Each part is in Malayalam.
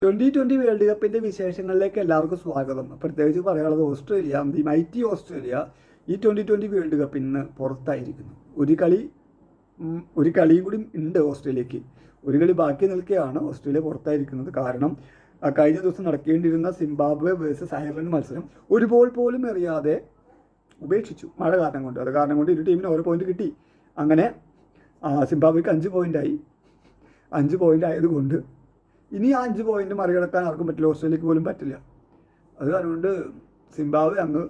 2020 വേൾഡ് കപ്പിൻ്റെ വിശേഷങ്ങളിലേക്ക് എല്ലാവർക്കും സ്വാഗതം. പ്രത്യേകിച്ച് പറയാനുള്ളത് ഓസ്ട്രേലിയ, ദി മൈറ്റി ഓസ്ട്രേലിയ ഈ 2020 വേൾഡ് കപ്പിൽ നിന്ന് പുറത്തായിരിക്കുന്നു. ഒരു കളിയും കൂടി ഉണ്ട് ഓസ്ട്രേലിയക്ക്. ഒരു കളി ബാക്കി നിൽക്കുകയാണ് ഓസ്ട്രേലിയ പുറത്തായിരിക്കുന്നത്. കാരണം കഴിഞ്ഞ ദിവസം നടക്കേണ്ടിയിരുന്ന സിംബാബ്വെ വേഴ്സസ് അയർലൻഡ് മത്സരം ഒരു ബോൾ പോലും എറിയാതെ ഉപേക്ഷിച്ചു, മഴ കാരണം കൊണ്ട്. അത് കാരണം കൊണ്ട് ഇരു ടീമിന് ഓരോ പോയിന്റ് കിട്ടി. അങ്ങനെ സിംബാബ്വെക്ക് 5 പോയിൻ്റായി. 5 പോയിൻ്റ് ആയതുകൊണ്ട് ഇനി ആ 5 പോയിന്റ് മറികടക്കാൻ ആർക്കും പറ്റില്ല, ഓസ്ട്രേലിയക്ക് പോലും പറ്റില്ല. അത് കാരണം കൊണ്ട് സിംബാബ്വെ അങ്ങ്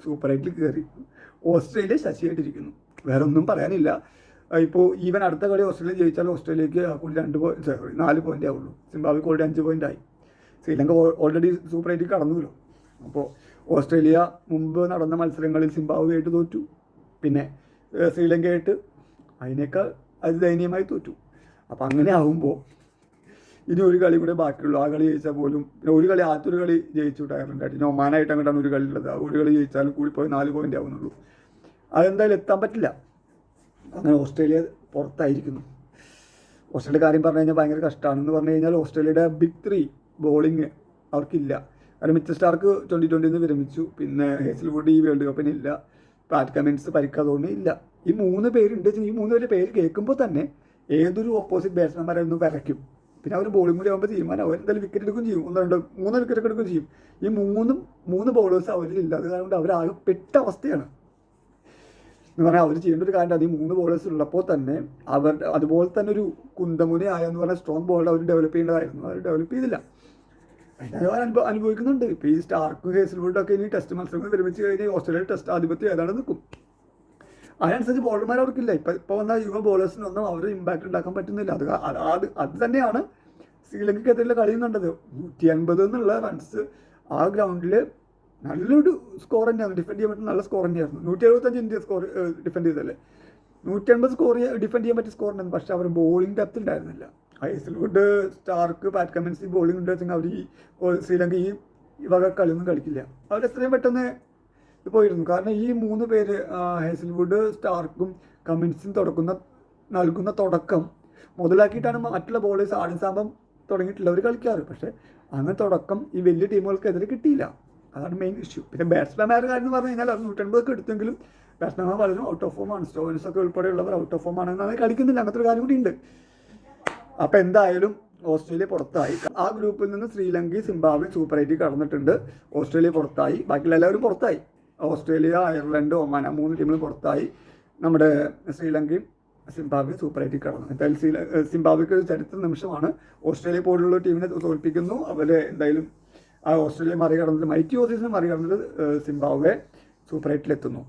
സൂപ്പർ 8 കയറി. ഓസ്ട്രേലിയ ശശിയായിട്ടിരിക്കുന്നു, വേറെ ഒന്നും പറയാനില്ല. ഇപ്പോൾ ഈവൻ അടുത്ത കളി ഓസ്ട്രേലിയ ജയിച്ചാൽ ഓസ്ട്രേലിയക്ക് കൂടി 4 പോയിൻ്റേ ആവുള്ളൂ. സിംബാബ്വെക്ക് ഓൾറെഡി 5 പോയിൻ്റായി. ശ്രീലങ്ക ഓൾറെഡി സൂപ്പർ 8 കടന്നുല്ലോ. അപ്പോൾ ഓസ്ട്രേലിയ മുമ്പ് നടന്ന മത്സരങ്ങളിൽ സിംബാബ്വെയായിട്ട് തോറ്റു, പിന്നെ ശ്രീലങ്കയായിട്ട് അതിനേക്കാൾ അതിദയനീയമായി തോറ്റു. അപ്പോൾ അങ്ങനെ ആകുമ്പോൾ ഇനി ഒരു കളി കൂടെ ബാക്കിയുള്ളൂ. ആ കളി ജയിച്ചാൽ പോലും പിന്നെ ഒരു കളി ആദ്യൊരു കളി ജയിച്ചു അയർലൻഡായിട്ട്. ഇനി ഒമാനായിട്ട് അങ്ങോട്ടാണ് ഒരു കളി ഉള്ളത്. ആ ഒരു കളി ജയിച്ചാലും കൂടി പോയി 4 പോയിൻ്റ് ആവുന്നുള്ളൂ. അതെന്തായാലും എത്താൻ പറ്റില്ല. അങ്ങനെ ഓസ്ട്രേലിയ പുറത്തായിരിക്കുന്നു. ഓസ്ട്രേലിയ കാര്യം പറഞ്ഞു കഴിഞ്ഞാൽ ഭയങ്കര കഷ്ടമാണെന്ന് പറഞ്ഞു കഴിഞ്ഞാൽ ഓസ്ട്രേലിയയുടെ ബിഗ് 3 ബോളിങ് അവർക്കില്ല. കാരണം മിച്ചൽ സ്റ്റാർക്ക് 2020 വിരമിച്ചു, പിന്നെ ഹേസൽവുഡ് ഈ വേൾഡ് കപ്പിന് ഇല്ല, പാറ്റ് കമിൻസ് പരിക്കാതോണ്ട് ഇല്ല. ഈ 3 പേരുണ്ട്. ഈ 3 പേര് പേര് കേൾക്കുമ്പോൾ തന്നെ ഏതൊരു ഓപ്പോസിറ്റ് ബാറ്റ്സ്മാൻമാരൊന്ന് വരയ്ക്കും. പിന്നെ അവർ ബോളിംഗ് കൂടി ആകുമ്പോൾ തീരുമാനം അവർ എന്തായാലും വിക്കറ്റ് എടുക്കുകയും ചെയ്യും. 3 വിക്കറ്റ് എടുക്കുകയും ചെയ്യും. ഈ 3 ബോളേഴ്സ് അവരിലില്ല. അത് കാരണം അവരാകെ പെട്ട അവസ്ഥയാണ് എന്ന് പറഞ്ഞാൽ. അവർ ചെയ്യേണ്ട ഒരു കാര്യം, അത് ഈ 3 ബോളേഴ്സ് ഉള്ളപ്പോൾ തന്നെ അവർ അതുപോലെ തന്നെ ഒരു കുന്തമുന ആയെന്ന് പറഞ്ഞാൽ സ്ട്രോങ് ബോൾ അവർ ഡെവലപ്പ് ചെയ്യേണ്ടതായിരുന്നു. അവർ ഡെവലപ്പ് ചെയ്തില്ല. അതിന് അനുഭവിക്കുന്നുണ്ട്. ഇപ്പോൾ ഈ സ്റ്റാർക്കും ഹേസൽവുഡൊക്കെ ഇനി ടെസ്റ്റ് മത്സരങ്ങൾ വിരമിച്ച് കഴിഞ്ഞാൽ ഓസ്ട്രേലിയ ടെസ്റ്റ് ആധിപത്യം ഏതാണ്ട് നിൽക്കും. അതിനനുസരിച്ച് ബോളർമാർ അവർക്കില്ല. ഇപ്പോൾ വന്ന യുവ ബോളേഴ്സിനൊന്നും അവർ ഇമ്പാക്റ്റ് ഉണ്ടാക്കാൻ പറ്റുന്നില്ല. അത് തന്നെയാണ് ശ്രീലങ്കയ്ക്കെതിരെയുള്ള കളിയും കണ്ടത്. 150 എന്നുള്ള റൺസ് ആ ഗ്രൗണ്ടിൽ നല്ലൊരു സ്കോർ തന്നെയാണ്. ഡിഫെൻഡ് ചെയ്യാൻ പറ്റുന്ന നല്ല സ്കോർ തന്നെയായിരുന്നു. 175 ഇന്ത്യ സ്കോർ ഡിഫെൻഡ് ചെയ്തല്ലേ. 180 സ്കോർ ഡിഫെൻഡ് ചെയ്യാൻ പറ്റിയ സ്കോർ ഉണ്ടായിരുന്നു. പക്ഷേ അവർ ബോളിംഗ് ഡെപ്ത് ഉണ്ടായിരുന്നില്ല. ഹേസൽവുഡ്, സ്റ്റാർക്ക്, പാറ്റ് കമിൻസ് ഈ ബോളിംഗ് ഉണ്ടെങ്കിൽ അവർ ശ്രീലങ്ക ഈ വക കളിയൊന്നും കളിക്കില്ല. അവരെത്രയും പെട്ടെന്ന് പോയിരുന്നു. കാരണം ഈ 3 പേര് ഹേസൽവുഡ്, സ്റ്റാർക്കും കമിൻസും നൽകുന്ന തുടക്കം മുതലാക്കിയിട്ടാണ് മറ്റുള്ള ബോളേഴ്സ് ആടും തുടങ്ങിയിട്ടുള്ളവർ കളിക്കാറ്. പക്ഷേ അങ്ങനെ തുടക്കം ഈ വലിയ ടീമുകൾക്കെതിരെ കിട്ടിയില്ല. അതാണ് മെയിൻ ഇഷ്യൂ. പിന്നെ ബാറ്റ്സ്മാൻമാരുടെ കാര്യം എന്ന് പറഞ്ഞു കഴിഞ്ഞാൽ 180 എടുത്തെങ്കിലും ബാറ്റ്സ്മാൻമാർ പലരും ഔട്ട് ഓഫ് ഫോമാണ്. സ്റ്റോയിൻസൊക്കെ ഉൾപ്പെടെയുള്ളവർ ഔട്ട് ഓഫ് ഫോം ആണെന്നാണ് കളിക്കുന്നില്ല. അങ്ങനത്തെ ഒരു കാര്യം കൂടി ഉണ്ട്. അപ്പോൾ എന്തായാലും ഓസ്ട്രേലിയ പുറത്തായി. ആ ഗ്രൂപ്പിൽ നിന്ന് ശ്രീലങ്കയും സിംബാബ്വെയും സൂപ്പർ 8 കടന്നിട്ടുണ്ട്. ഓസ്ട്രേലിയ പുറത്തായി. ബാക്കിയുള്ള എല്ലാവരും പുറത്തായി. ഓസ്ട്രേലിയ, അയർലൻഡ്, ഒമാൻ 3 ടീമുകൾ പുറത്തായി. നമ്മുടെ ശ്രീലങ്കയും സിംബാബ്വെ സൂപ്പർ 8 കടന്നു. എന്തായാലും സിംബാബ്വെക്ക് ഒരു ചരിത്ര നിമിഷമാണ്. ഓസ്ട്രേലിയ പോലുള്ള ടീമിനെ തോൽപ്പിക്കുന്നു. അവർ എന്തായാലും ആ ഓസ്ട്രേലിയ മറികടന്നിട്ട് മൈറ്റി ഓസീസിനെ മറികടന്നിട്ട് സിംബാബ്വെ സൂപ്പർ 8 എത്തുന്നു.